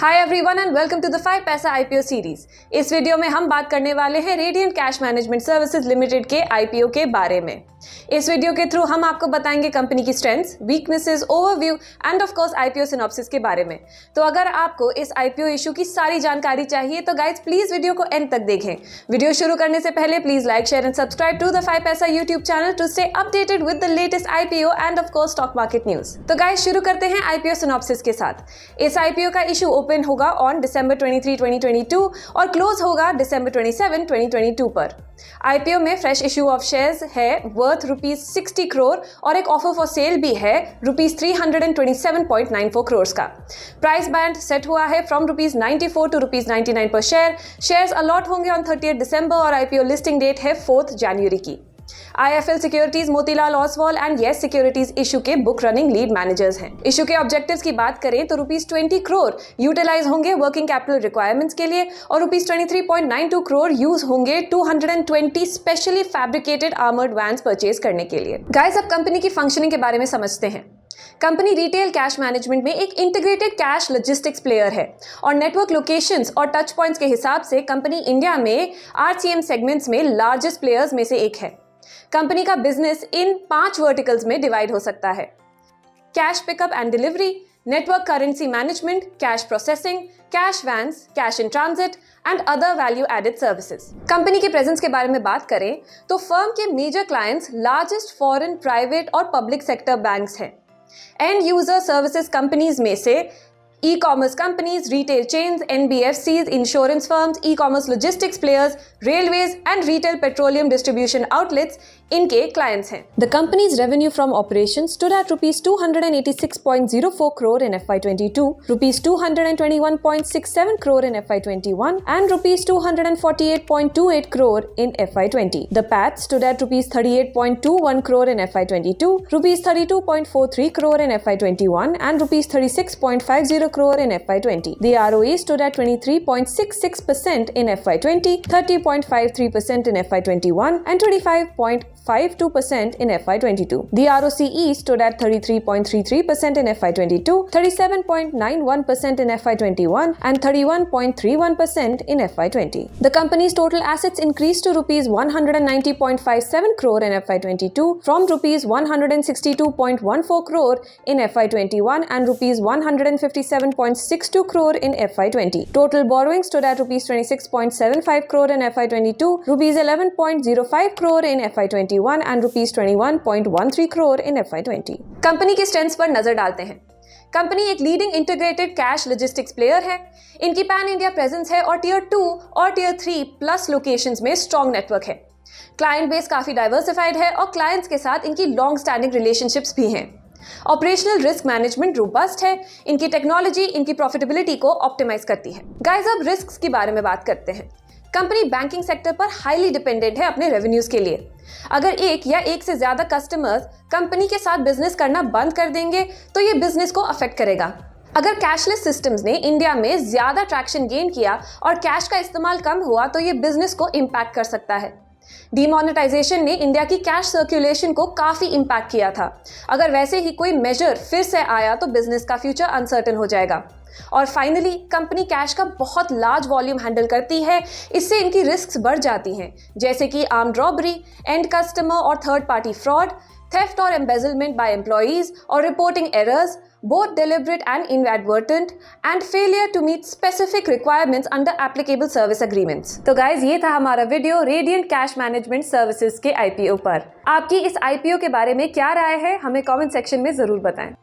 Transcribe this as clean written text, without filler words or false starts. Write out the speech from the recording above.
Hi everyone and welcome to the 5 paisa IPO series. इस video में हम बात करने वाले हैं radiant cash management services limited के आईपीओ के बारे में। इस वीडियो के थ्रू हम आपको बताएंगे कंपनी की strengths, weaknesses, overview and of course IPO synopsis के बारे में। तो अगर आपको इस आईपीओ इशू की सारी जानकारी चाहिए तो गाइज प्लीज वीडियो को एंड तक देखें। वीडियो शुरू करने से पहले please like, share and subscribe to the 5 paisa YouTube channel to stay updated with the latest IPO and of course stock market news. तो गाइज शुरू करते हैं आईपीओ सिनॉप्सिस के साथ। इस आईपीओ का इशू ओपन होगा ऑन December 23, 2022 और क्लोज होगा December 27, 2022 पर। आईपीओ में फ्रेश इशू ऑफ शेयर्स है वर्थ ₹60 करोड़ और एक ऑफर फॉर सेल भी है ₹327.94 करोड़ का। प्राइस बैंड सेट हुआ है फ्रॉम ₹94 to ₹99 पर शेयर। शेयर्स अलॉट होंगे ऑन 30 दिसंबर और आईपीओ लिस्टिंग डेट है 4 जनवरी की। IIFL securities, Motilal Oswal and yes securities issue के बुक रनिंग लीड मैनेजर्स हैं। इशू के ऑब्जेक्टिव्स की बात करें तो ₹20 करोड़ यूटिलाइज होंगे वर्किंग कैपिटल रिक्वायरमेंट्स के लिए और ₹23.92 करोड़ यूज होंगे 220 specially fabricated armoured vans purchase करने के लिए। गाइस, अब कंपनी की फंक्शनिंग के बारे में समझते हैं। कंपनी रिटेल कैश मैनेजमेंट में एक इंटीग्रेटेड कैश लॉजिस्टिक्स प्लेयर है और नेटवर्क लोकेशंस और टच पॉइंट्स के हिसाब से कंपनी इंडिया में आरसीएम सेगमेंट्स में लार्जेस्ट प्लेयर्स में से एक है। कंपनी का बिजनेस इन 5 वर्टिकल्स में डिवाइड हो सकता है: cash pickup and delivery, network currency management, cash processing, cash vans, cash in transit and other value added services. Company के प्रेजेंस के बारे में बात करें तो फर्म के major clients largest foreign, private और पब्लिक सेक्टर बैंक्स हैं। एंड यूजर सर्विसेज कंपनीज में से e-commerce companies, retail chains, NBFCs, insurance firms, e-commerce logistics players, railways and retail petroleum distribution outlets इनके क्लाइंट्स हैं। The companies revenue from operations stood at ₹286.04 crore in FY22, ₹221.67 crore in FY21 and ₹248.28 crore in FY20. The PAT stood at ₹38.21 crore in FY22, ₹32.43 crore in FY21 and ₹36.50 crore in FY20. The ROE stood at 23.66% in FY20, 30.53% in FY21 and 25.52% in FY22. The ROCE stood at 33.33% in FY22, 37.91% in FY21 and 31.31% in FY20. The company's total assets increased to ₹190.57 crore in FY22 from ₹162.14 crore in FY21 and ₹157.62 crore in FY20. Total borrowing stood at ₹26.75 crore in FY22, ₹11.05 crore in FY21 and ₹21.13 crore in FY20. Company की strengths पर नजर डालते हैं। Company एक leading integrated cash logistics player है। इनकी pan India presence है और टियर 2 और टियर 3+ लोकेशंस में स्ट्रॉन्ग नेटवर्क है। क्लाइंट बेस काफी डाइवर्सिफाइड है और क्लाइंट्स के साथ इनकी लॉन्ग स्टैंडिंग रिलेशनशिप्स भी हैं। ऑपरेशनल रिस्क मैनेजमेंट रोबस्ट है। इनकी टेक्नोलॉजी इनकी प्रॉफिटेबिलिटी को ऑप्टिमाइज करती है। गाइस, अब रिस्क्स के बारे में बात करते हैं। कंपनी बैंकिंग सेक्टर पर हाईली डिपेंडेंट है अपने रेवेन्यूज के लिए। अगर एक या एक से ज्यादा कस्टमर्स कंपनी के साथ बिजनेस करना बंद कर देंगे तो ये बिजनेस को अफेक्ट करेगा। अगर कैशलेस सिस्टम्स ने इंडिया में ज्यादा ट्रैक्शन गेन किया और कैश का इस्तेमाल कम हुआ तो ये बिजनेस को इम्पैक्ट कर सकता है। डीमोनेटाइजेशन ने इंडिया की कैश सर्कुलेशन को काफी इम्पैक्ट किया था। अगर वैसे ही कोई मेजर फिर से आया तो बिजनेस का फ्यूचर अनसर्टेन हो जाएगा। और फाइनली, कंपनी कैश का बहुत लार्ज वॉल्यूम हैंडल करती है। इससे इनकी रिस्क्स बढ़ जाती हैं, जैसे कि आर्म्ड रॉबरी, एंड कस्टमर और थर्ड पार्टी फ्रॉड, थेफ्ट और एम्बेजलमेंट बाय एम्प्लॉइज और reporting errors, both deliberate and inadvertent, and failure to meet specific requirements under applicable service agreements. तो गाइज, ये था हमारा video radiant cash management services के IPO पर। आपकी इस आईपीओ के बारे में क्या राय है, हमें कमेंट सेक्शन में जरूर बताएं।